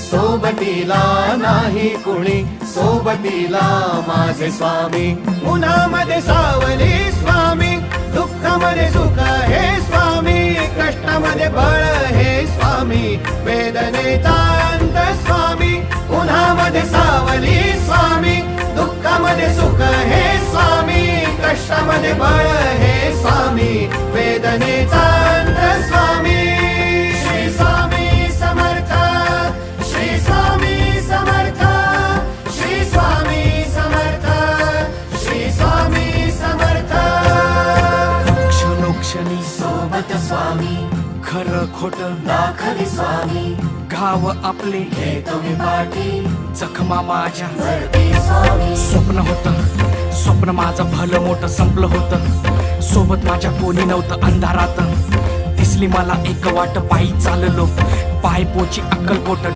सोबतीला नाही कुणी, सोबतीला माझे स्वामी. उन्हामध्ये सावली स्वामी, दुःखामध्ये सुख हे स्वामी, कष्टामध्ये बळ हे स्वामी, वेदनेचा अंत स्वामी. उन्हामध्ये सावली स्वामी, दुःखामध्ये सुख हे स्वामी, कष्टामध्ये बळ हे स्वामी, वेदनेचा अंत स्वामी. श्री स्वामी समर्थ, श्री स्वामी समर्थ, श्री स्वामी समर्थ, श्री स्वामी समर्थ. क्षणोक्षणी सोबत स्वामी, खरं खोट दाखवी स्वामी, घाव आपले हे तुम्ही पाठी जखमा माझ्या भरती स्वामी. स्वप्न होतं, स्वप्न माझं भलं मोठं संपलं होतं. सोबत माझ्या कोणी नव्हतं अंधारात. दिसली मला एक वाट, पायी चाललो पाय पोची अक्कलकोट.